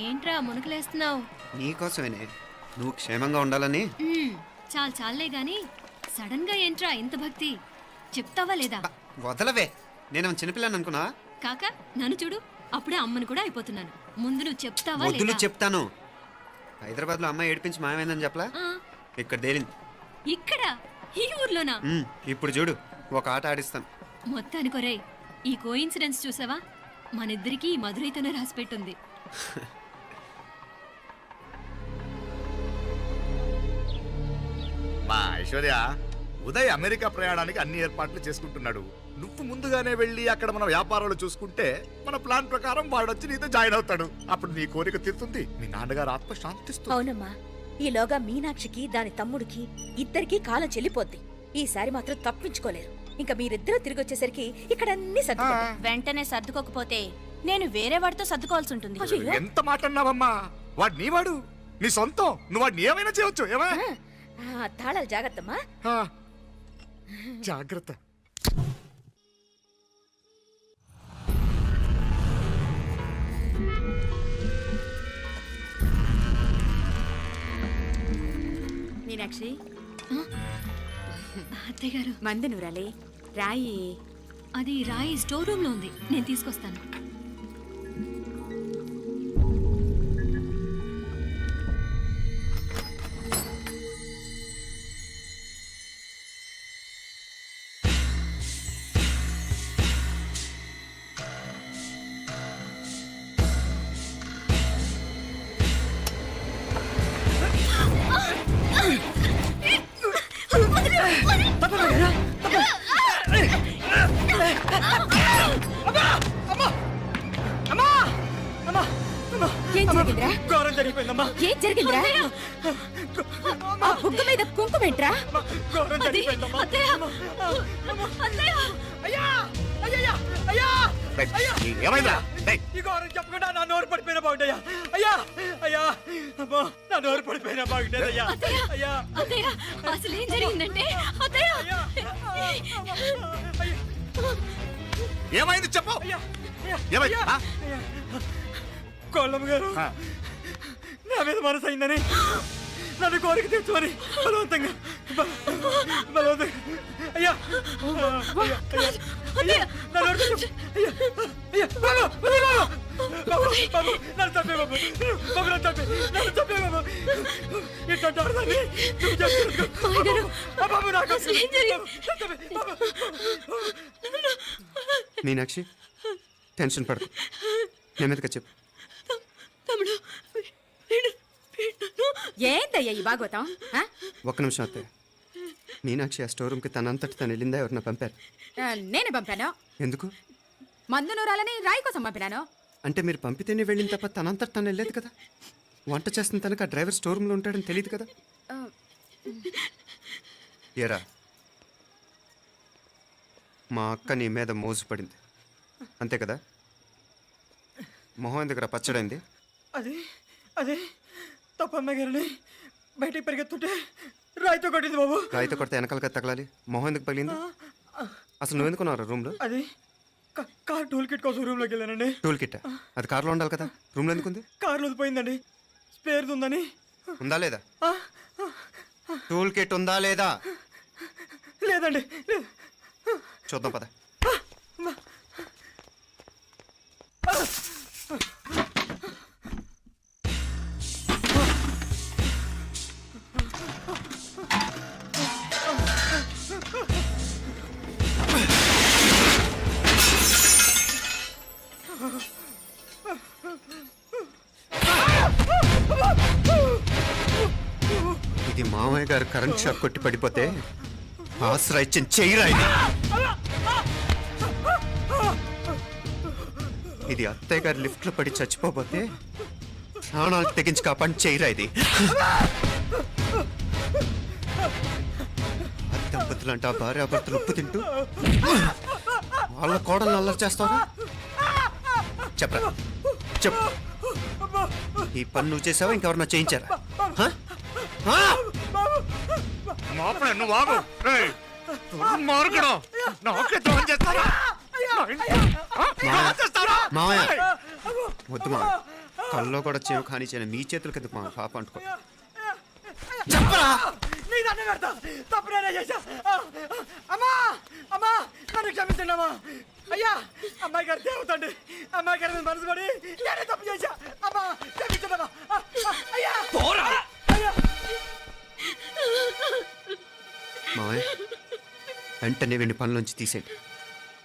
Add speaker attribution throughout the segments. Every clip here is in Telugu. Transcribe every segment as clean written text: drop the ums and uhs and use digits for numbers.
Speaker 1: ఏంట్రా మునుకులేస్తున్నావు?
Speaker 2: నీకోసమేనే, నువ్వు క్షేమంగా ఉండాలని.
Speaker 1: చాలే గాని సడన్ గా ఏంట్రా ఇంత భక్తి? చెప్తావా లేదా?
Speaker 2: వదలవే, నేను చిన్నపిల్లని అనుకున్నా.
Speaker 1: కాక నన్ను చూడు, అప్పుడే అమ్మని కూడా అయిపోతున్నాను. ముందు నువ్వు చెప్తావా
Speaker 2: వద్దులు
Speaker 1: లేదా?
Speaker 2: చెప్తాను. హైదరాబాద్ లో అమ్మాయి ఏడిపించి మాయమైందని చెప్పలా, ఇక్కడ తేలింది.
Speaker 1: ఇక్కడ ఈ ఊర్లోనా?
Speaker 2: ఇప్పుడు చూడు, ఒక ఆట ఆడిస్తాను.
Speaker 1: మొత్తానికొరేయ్, ఈ కోయిన్సిడెన్స్ చూసావా? మనిద్దరికి ఈ మధురైతోనే రాసిపెట్టుంది.
Speaker 3: మా ఐశ్వర్య, ఉదయ్ అమెరికా ప్రయాణానికి అన్ని ఏర్పాట్లు చేసుకుంటున్నాడు. నువ్వు ముందుగానే వెళ్ళి అక్కడ మన వ్యాపారాలు చూసుకుంటే మన ప్లాన్ ప్రకారం వాడు వచ్చి నీతో జాయిన్ అవుతాడు. అప్పుడు నీ కోరిక తీరుతుంది, మీ నాన్నగారు ఆత్మ శాంతిస్తుంది.
Speaker 4: అవునమ్మా, ఈలోగా మీనాక్షికి దాని తమ్ముడికి ఇద్దరికి కాలం చెల్లిపోద్ది. ఈసారి మాత్రం తప్పించుకోలేరు. ఇంకా మీరిద్దరూ తిరిగి వచ్చేసరికి ఇక్కడ అన్ని
Speaker 5: వెంటనే సర్దుకోకపోతే నేను వేరే వాడితో సర్దుకోవాల్సి ఉంటుంది.
Speaker 3: ఎంత మాట అన్నావమ్మా? వాడు నీ వాడు, నీ సొంతం. నువ్వు వాడిని ఏమైనా చేయొచ్చు. ఏమా
Speaker 4: తాళాలు జాగ్రత్తమ్మా.
Speaker 3: జాగ్రత్త.
Speaker 5: మీనాక్షి,
Speaker 1: అత్తయ్య గారు,
Speaker 5: మందు నూరాలి. రాయి.
Speaker 1: అది రాయి స్టోర్ రూమ్ లో ఉంది, నేను తీసుకొస్తాను.
Speaker 4: ఏం జరిగిందిరా? ఆ బుగ్గ మీద కుంకుమేంట్రా?
Speaker 6: చెప్పకుండా నా నోరు పడిపోయినా బాగుంటాయా? అయ్యా అయ్యా, నా నోరు పడిపోయినా బాగుంటాయ్యా.
Speaker 1: అసలు ఏం జరిగిందంటే
Speaker 3: ఏమైంది చెప్పు.
Speaker 6: కోళ్ళమ్మ గారు నా మీద మనసు అయిందని నన్ను కోరిక తీర్చుకొని బలవంతంగా అయ్యా నన్ను తప్పే బాబు, నన్ను తప్పే బాబు. ఇట్లాంటి ఆడదాన్ని బాబు నాకు
Speaker 2: మీనాక్షి, టెన్షన్ పడకు, నెమ్మదిగా చెప్పు.
Speaker 5: ఏంటయ్యా ఈ భాగవతం?
Speaker 2: ఒక్క నిమిషం అత్తయ్య. మీనాక్షి ఆ స్టోర్ రూమ్కి తనంతటి తను వెళ్ళిందా, ఎవరిన పంపారు?
Speaker 5: నేనే పంపాను.
Speaker 2: ఎందుకు?
Speaker 5: మందు నూరాలని రాయి కోసం పంపినాను.
Speaker 2: అంటే మీరు పంపితేనే వెళ్ళింది తప్ప తనంతటి తను వెళ్ళలేదు కదా. వంట చేస్తున్న తనకు ఆ డ్రైవర్ స్టోర్ రూమ్లో ఉంటాడని తెలియదు కదా. ఏరా, మా అక్క నీ మీద మోజు పడింది అంతే కదా. మొహం ఎందుకు పచ్చడైంది?
Speaker 6: అదే తప్పమ్మ గారిని బయటికి పరిగెత్తుంటే రాయితో కొట్టింది బాబు.
Speaker 2: రాయితో కొడితే వెనకాలగా తగలాలి, మొహం ఎందుకు పగిలింది? అసలు నువ్వు ఎందుకున్నావు రూమ్లో?
Speaker 6: అది కార్ టూల్ కిట్ కోసం రూమ్లోకి వెళ్ళానండి.
Speaker 2: టూల్ కిట్ అది కార్లో ఉండాలి కదా, రూమ్లో ఎందుకుంది?
Speaker 6: కార్లో పోయిందండి, స్పేర్ ఉందని.
Speaker 2: ఉందా లేదా? టూల్ కిట్ ఉందా లేదా?
Speaker 6: లేదండి.
Speaker 2: చూద్దాం పద. ఇది మామయ్య గారు కరెంట్ షాక్ కొట్టి పడిపోతే ఆసరా ఇచ్చిన చెయ్యిరా ఇది అత్తయ్య గారు లిఫ్ట్ లో పడి చచ్చిపోతే ప్రాణాలకు తెగించి కాపాడి చెయ్యిరా ఇది. దంపతులు అంట భార్యాభర్తలు ఉప్పు తింటూ వాళ్ళ కోడలు అల్లరి చేస్తారా? చెప్పరా, చెప్పు. ఈ పని నువ్వు చేసావా, ఇంకెవరన్నా చేయించారా? మావయ్య వద్దు మావయ్య, కల్లో కూడా చేవు కానిచ్చిన మీ చేతుల కింద మా పాప అంటుకో చెప్పరా
Speaker 6: నీ దండం పెడతా తప్పు నేనే చేశా అమ్మా అమ్మా నన్ను క్షమించండి అమ్మా అయ్యా అమ్మాయి గారు దేవుతండి అమ్మాయి గారి మీద మనసు పడి నేనే తప్పు చేశా అమ్మా క్షమించండి అమ్మా అయ్యా అయ్యా
Speaker 2: మావయ్య వెంటనే వెండి పనులోంచి తీసేయండి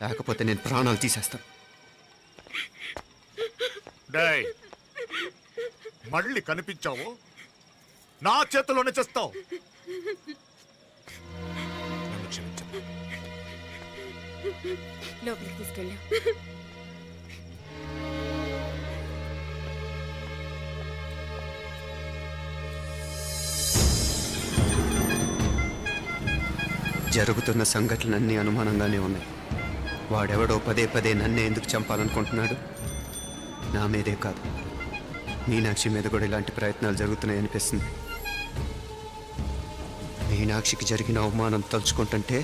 Speaker 2: లేకపోతే నేను ప్రాణాలు తీసేస్తాను
Speaker 3: డేయ్ మళ్ళీ కనిపించావు నా చేతిలోనే చేస్తావు నన్ను క్షమించు.
Speaker 4: లోపలికి తీసుకెళ్ళా
Speaker 2: జరుగుతున్న సంఘటనలన్నీ అనుమానంగానే ఉన్నాయి వాడెవడో పదే పదే నన్నే ఎందుకు చంపాలనుకుంటున్నాడు నా మీదే కాదు మీనాక్షి మీద కూడా ఇలాంటి ప్రయత్నాలు జరుగుతున్నాయి అనిపిస్తుంది మీనాక్షికి జరిగిన అవమానం తలుచుకుంటుంటే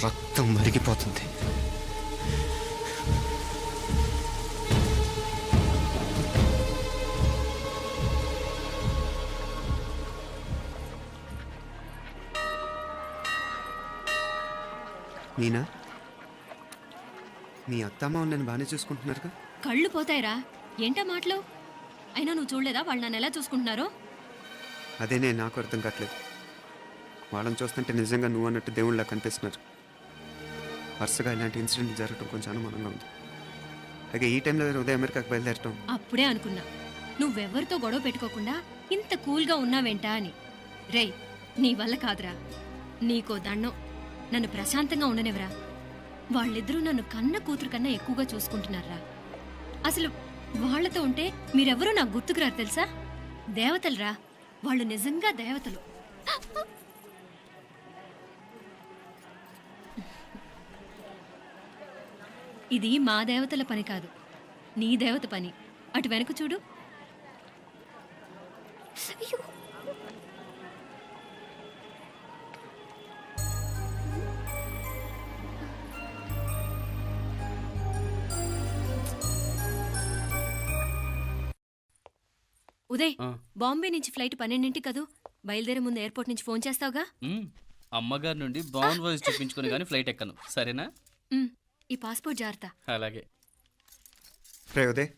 Speaker 2: రక్తం మరిగిపోతుంది మీనా మీ అత్తమ్మ నన్ను బాగానే చూసుకుంటున్నారుగా
Speaker 1: కళ్ళు పోతాయిరా ఏంటా మాటలు అయినా నువ్వు చూడలేదా వాళ్ళు నన్ను ఎలా చూసుకుంటున్నారో
Speaker 2: అదేనే నాకు అర్థం కావట్లేదు వాళ్ళని చూస్తుంటే నిజంగా నువ్వు అన్నట్టు దేవుళ్ళ కనిపిస్తున్నారు వరుసగా ఇలాంటి ఇన్సిడెంట్ జరగడం కొంచెం అనుమానంగా ఉంది అలాగే ఈ టైంలో ఉదయం అమెరికాకు బయలుదేరటం
Speaker 1: అప్పుడే అనుకున్నా నువ్వెవరితో గొడవ పెట్టుకోకుండా ఇంత కూల్గా ఉన్నావేంటా అని రేయ్ నీ వల్ల కాదురా నీకో దండం నన్ను ప్రశాంతంగా ఉండనివరా వాళ్ళిద్దరూ నన్ను కన్న కూతురు కన్నా ఎక్కువగా చూసుకుంటున్నారా అసలు వాళ్లతో ఉంటే మీరెవరూ నాకు గుర్తుకురారు తెలుసా దేవతలురా వాళ్ళు నిజంగా దేవతలు ఇది మా దేవతల పని కాదు నీ దేవత పని అటు వెనక చూడు అయ్యో ఉదయ్ బాంబే నుంచి ఫ్లైట్ 12 కదూ బయలుదేరే ముందు ఎయిర్పోర్ట్ నుంచి ఫోన్ చేస్తావుగా
Speaker 7: అమ్మగారి నుండి బౌండ్ వాయిస్ చూపించుకుని కానీ ఫ్లైట్ ఎక్కను సరేనా
Speaker 1: ఈ పాస్పోర్ట్ జాగ్రత్త
Speaker 7: అలాగే
Speaker 2: రే ఉదయ్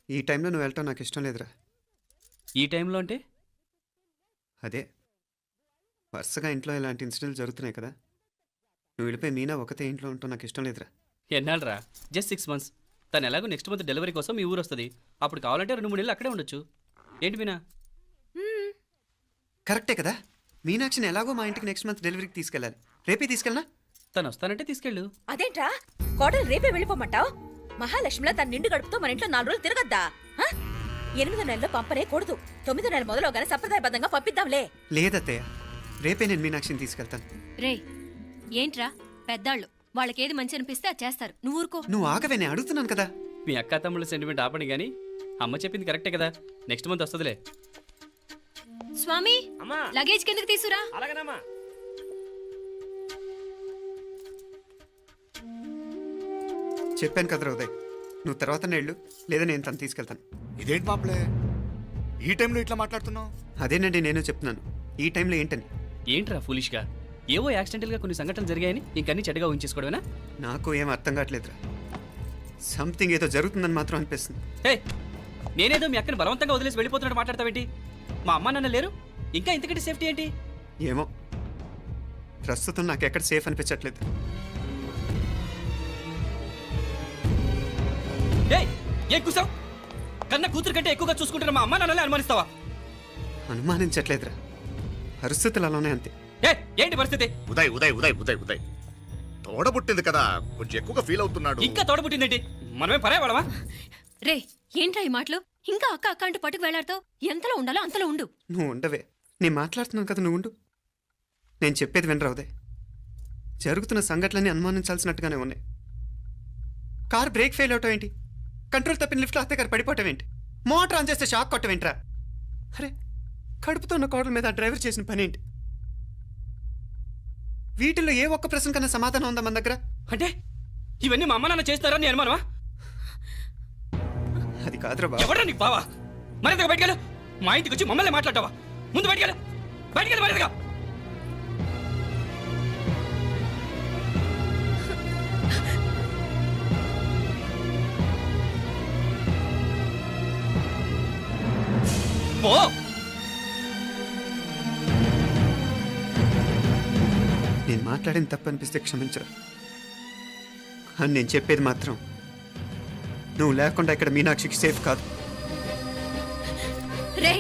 Speaker 2: ఈ టైంలో నువ్వు వెళ్ళటం నాకు ఇష్టం లేదురా
Speaker 7: ఈ టైంలో అంటే
Speaker 2: అదే వరుసగా ఇంట్లో ఇలాంటి ఇన్సిడెంట్లు జరుగుతున్నాయి కదా నువ్వు వెళ్ళిపోయి మీనా ఒకతే ఇంట్లో ఉంటావు నాకు ఇష్టం లేదురా
Speaker 7: ఎన్నాళ్ళరా జస్ట్ 6 months తను ఎలాగో నెక్స్ట్ మంత్ డెలివరీ కోసం మీ ఊరు వస్తుంది అప్పుడు కావాలంటే 2-3 నెలలు అక్కడే ఉండొచ్చు ఏంటి మీనా
Speaker 2: కరెక్టే కదా మీనాక్షిని ఎలాగో మా ఇంటికి నెక్స్ట్ మంత్ డెలివరీకి తీసుకెళ్ళాలి రేపే తీసుకెళ్ళనా
Speaker 7: తను వస్తానంటే తీసుకెళ్ళు
Speaker 4: అదేంట్రా కోడలు రేపే వెళ్ళిపోమంటావు మహాలక్ష్మిలా తన నిండు గడుపుతో మన ఇంట్లో 4 రోజులు తిరగద్దా 8వ నెలలో పంపనే కూడదు 9వ నెల మొదలుగానే సంప్రదాయబద్ధంగా పంపిద్దాంలే
Speaker 2: లేదత్తయ్య రేపే నేను మీనాక్షిని తీసుకెళ్తాను
Speaker 1: రేయ్ ఏంట్రా పెద్దాళ్ళు వాళ్ళకేది మంచి అనిపిస్తే అది చేస్తారు నువ్వు ఊరుకో
Speaker 2: నువ్వు ఆగవే నేను అడుగుతున్నాను కదా
Speaker 7: మీ అక్క తమ్ముళ్ళ సెంటిమెంట్ ఆపండి కానీ అమ్మ చెప్పింది కరెక్టే కదా నెక్స్ట్ మంత్ వస్తుందిలే
Speaker 1: స్వామి
Speaker 6: అమ్మా
Speaker 1: లగేజ్ కిందకి తీసురా
Speaker 6: అలాగేనమ్మా
Speaker 2: చెప్పాను కదరా ఉదయ్ నువ్వు తర్వాత నేళ్ళు లేదా నేను తను తీసుకెళ్తాను
Speaker 3: ఇదేంటి మాప్లే ఈ టైంలో ఇట్లా మాట్లాడుతున్నావు
Speaker 2: అదేనండి నేను చెప్తున్నాను ఈ టైంలో ఏంటని
Speaker 7: ఏంట్రా ఫులిష్గా ఏవో యాక్సిడెంటల్గా కొన్ని సంఘటనలు జరిగాయని ఇంకన్నీ చెడ్డగా ఊహించేసుకోవడమేనా
Speaker 2: నాకు ఏం అర్థం కావట్లేదురా సంథింగ్ ఏదో జరుగుతుందని మాత్రం అనిపిస్తుంది
Speaker 7: హే నేనేదో మీ అక్కని బలవంతంగా వదిలేసి వెళ్ళిపోతున్నట్టు మాట్లాడతావేంటి మా అమ్మ నాన్న లేరు ఇంకా ఇంతకంటే సేఫ్టీ ఏంటి
Speaker 2: ఏమో ప్రస్తుతం నాకు ఎక్కడ సేఫ్ అనిపించట్లేదు
Speaker 7: ఏం కూసావు కన్నా కూతురు కంటే ఎక్కువగా చూసుకుంటున్న మా అమ్మ నాన్నలే అనుమానిస్తావా
Speaker 2: అనుమానించట్లేదురా పరిస్థితులు అలానే అంతే
Speaker 7: ఏంటి పరిస్థితి
Speaker 3: ఉదయ్ ఉదయ్ ఉదయ్ ఉదయ్ ఉదయ్ తోడబుట్టింది కదా కొంచెం ఎక్కువగా ఫీల్ అవుతున్నాడు
Speaker 7: ఇంకా తోడబుట్టిందేంటి మనమే పరాయవాడవా
Speaker 1: రే ఏంట్రా ఈ మాటలు ఇంకా అక్క అక్క అంటూ పట్టుకు వెళ్లాడుతావు ఎంతలో ఉండాలో అంతలో ఉండు
Speaker 2: నువ్వు ఉండవే నేను మాట్లాడుతున్నాను కదా నువ్వు ఉండు నేను చెప్పేది వినరా ఉదయ్ జరుగుతున్న సంఘటనలన్నీ అనుమానించాల్సినట్టుగానే ఉన్నాయి కార్ బ్రేక్ ఫెయిల్ అవటం ఏంటి కంట్రోల్ తప్పిన లిఫ్ట్లో అత్తే గారు పడిపోవటం ఏంటి మోటార్ ఆన్ చేస్తే షాక్ కొట్టం ఏంట్రా అరే కడుపుతో ఉన్న కోడల మీద ఆ డ్రైవర్ చేసిన పని ఏంటి వీటిల్లో ఏ ఒక్క ప్రశ్న కన్నా సమాధానం ఉందా మన దగ్గర
Speaker 7: అంటే ఇవన్నీ మా అమ్మ నాన్న చేస్తారని అనుమానమా
Speaker 2: అది కాదురా బావ.
Speaker 7: ఎవరా నీకు బావా? మరింతగా బయటకెళ్ళు. మా ఇంటికి వచ్చి మమ్మల్ని మాట్లాడతావా? ముందు బయటకెళ్ళు. బయటకెళ్ళు మరింతగా. పో.
Speaker 2: నేను మాట్లాడిన తప్పు అనిపిస్తే క్షమించరా, కానీ నేను చెప్పేది మాత్రం నువ్వు లేకుండా ఇక్కడ మీనాక్షికి సేఫ్ కాదు.
Speaker 1: రే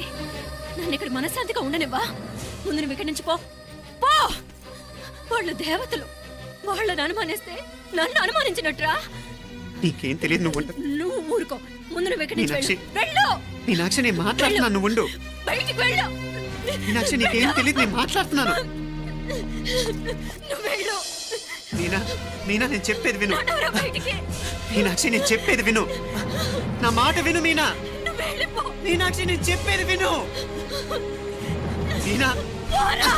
Speaker 1: నన్ను ఇక్కడ మనశ్శాంతిగా ఉండనివ్వా. ముందు నువ్వు ఇక్కడి నుంచి పో పో. వాళ్ళు దేవతలు, వాళ్ళని అనుమానిస్తే నన్ను అనుమానించినట్రా.
Speaker 2: నీకేం తెలియదు, నువ్వు ఉండు.
Speaker 1: నువ్వు ఊరుకో. ముందు నువ్వు ఇక్కడి నుంచి
Speaker 2: మీనాక్షి.
Speaker 1: వెళ్ళు.
Speaker 2: మీనాక్షి నేను మాట్లాడుతున్నాను, నువ్వు ఉండు.
Speaker 1: బయటికి వెళ్ళు.
Speaker 2: మీనాక్షి నీకేం తెలియదు, నేను మాట్లాడుతున్నాను.
Speaker 1: నువ్వు వెళ్ళు.
Speaker 2: మీనా మీనా నేను చెప్పేది విను.
Speaker 1: నడవరా బయటికి.
Speaker 2: మీనాక్షి నేను చెప్పేది విను, నా మాట విను. మీనా
Speaker 1: నువ్వు వెళ్ళిపో.
Speaker 2: మీనాక్షి నేను చెప్పేది విను. మీనా
Speaker 1: పోరా.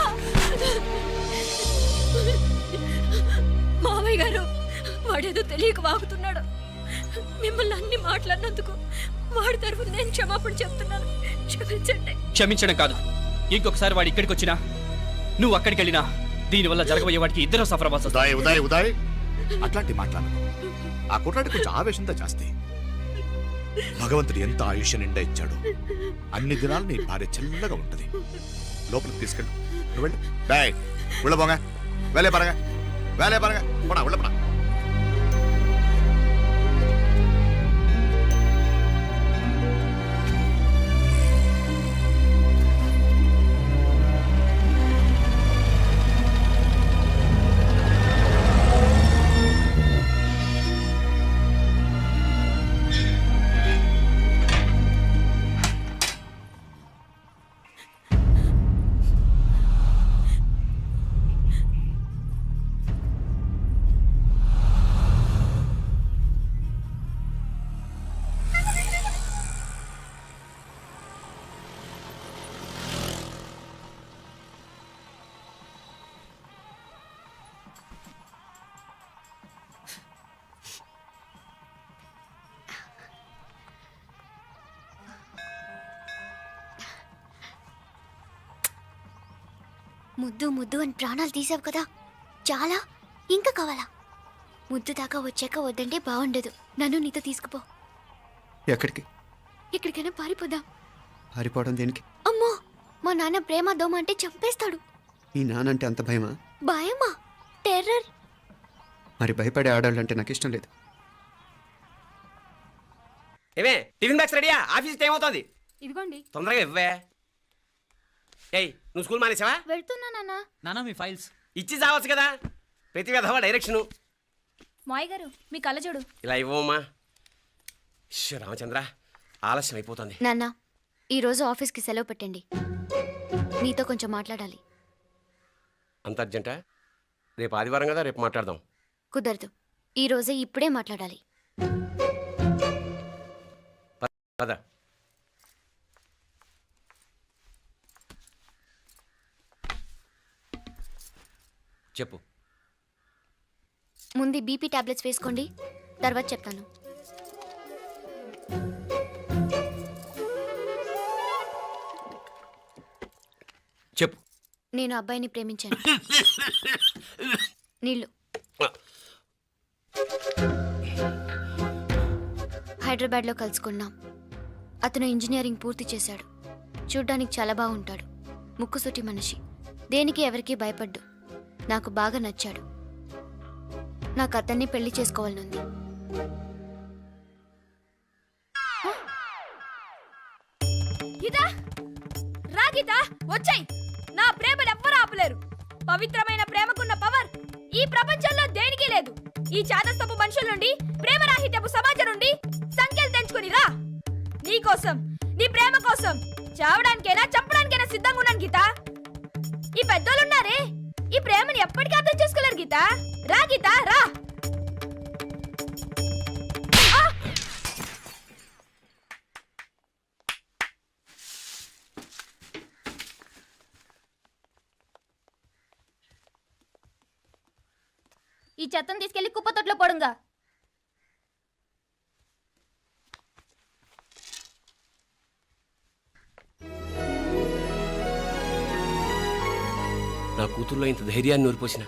Speaker 1: మావయ్య గారు వాడేదో తెలియక వాగుతున్నాడు. మిమ్మల్ని అన్ని మాట్లాడినందుకు వాడి తరఫున నేను క్షమాపణ చెప్తున్నాను. క్షమించండి.
Speaker 7: క్షమించడం కాదు, ఇంకొకసారి వాడు ఇక్కడికి వచ్చినా నువ్వు అక్కడికి వెళ్ళినా దీనివల్ల జరగబోయే వాడికి ఇద్దరు సఫర్ అవ్వాల్సి వస్తుంది.
Speaker 3: ఉదయ్ ఉదయ్ ఉదయ్ అట్లాంటి మాట్లాడు. ఆ కుట్రాడి కొంచెం ఆవేశంతో జాస్తి. భగవంతుడు ఎంత ఆయుష్య నిండా ఇచ్చాడు. అన్ని దినాలు నీ భార్య చల్లగా ఉంటది. లోపలికి తీసుకెళ్ళు. నువ్వు వెళ్ళు. డాయ్ ఉள்ள పోங்க. வேலையை பாருங்க, வேலையை பாருங்க. போடா உள்ள போடா.
Speaker 8: ముద్దు ముద్దు అని ప్రాణాలు తీసావు కదా, చాలా ఇంకా కావాలా? ముద్దు దాకా వచ్చాక వద్దంటే బాగుండదు. నన్ను నీతో తీసుకుపో.
Speaker 2: ఎక్కడికి?
Speaker 8: ఎక్కడికైనా పారిపోదాం.
Speaker 2: పారిపోవడం దేనికి?
Speaker 8: అమ్మో, మా నాన్న ప్రేమ దోమ అంటే చంపేస్తాడు.
Speaker 2: ఈ నానంటే అంత భయమా?
Speaker 8: భయమా? టెర్రర్.
Speaker 2: మరి భయపడే ఆడవాళ్ళు అంటే నాకు ఇష్టం లేదు.
Speaker 6: ఏమే టిఫిన్ బ్యాగ్స్ రెడీయా? ఆఫీస్ టైం అవుతుంది.
Speaker 5: ఇదిగోండి.
Speaker 6: తొందరగా ఇవ్వే. ఏయ్ నువ్వు స్కూల్ మానేసావా?
Speaker 8: వెళ్తున్నా నాన్న.
Speaker 7: నానా మీ ఫైల్స్
Speaker 6: ఇచ్చి చావచ్చు కదా. ప్రతి విధవా డైరెక్షను.
Speaker 5: మాయ్ గారు మీ కళ్ళజోడు.
Speaker 6: ఇలా ఇవ్వమ్మా. రామచంద్ర ఆలస్యం అయిపోతుంది.
Speaker 8: నాన్న, ఈరోజు ఆఫీస్కి సెలవు పెట్టండి. నీతో కొంచెం మాట్లాడాలి.
Speaker 6: అంత అర్జెంటా? రేపు ఆదివారం కదా, రేపు మాట్లాడదాం.
Speaker 8: కుదరదు, ఈరోజే ఇప్పుడే మాట్లాడాలి.
Speaker 6: పద. చెప్పు.
Speaker 8: ముందు బీపీ టాబ్లెట్స్ వేసుకోండి, తర్వాత చెప్తాను.
Speaker 6: చెప్పు.
Speaker 8: నేను అబ్బాయిని ప్రేమించాను. నీళ్ళు. హైదరాబాద్లో కలుసుకున్నాం. అతను ఇంజనీరింగ్ పూర్తి చేశాడు. చూడ్డానికి చాలా బాగుంటాడు. ముక్కుసూటి మనిషి. దేనికి ఎవరికీ భయపడ్డు. నాకు బాగా నచ్చాడు. నాకు అతన్ని పెళ్లి చేసుకోవాలనుంది.
Speaker 4: గీతా రా గీతా, వచ్చాయి. నా ప్రేమను ఎవ్వరూ ఆపలేరు. పవిత్రమైన ప్రేమకున్న పవర్ ఈ ప్రపంచంలో దేనికి లేదు. ఈ చాదస్తపు మనుషుల నుండి, ప్రేమరాహిత్యపు సమాజం నుండి సంఖ్యలు తెంచుకుని రా. నీ కోసం, నీ ప్రేమ కోసం చావడానికైనా చంపడానికైనా సిద్ధంగా ఉన్నాను గీతా. ఈ పెద్దోళ్ళున్నారే, ఈ ప్రేమని ఎప్పటికీ అర్థం చేసుకోలేరు గీతా. రా గీతా రా.
Speaker 8: ఈ చెత్తను తీసుకెళ్లి కుప్పతొట్లో పడుంగా.
Speaker 9: నా కూతుర్లో ఇంత ధైర్యాన్ని నూరిపోసిన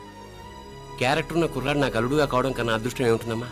Speaker 9: క్యారెక్టర్ ఉన్న కుర్రాడు నాకు అల్లుడుగా కావడం కన్నా అదృష్టం ఏముంటుందమ్మా?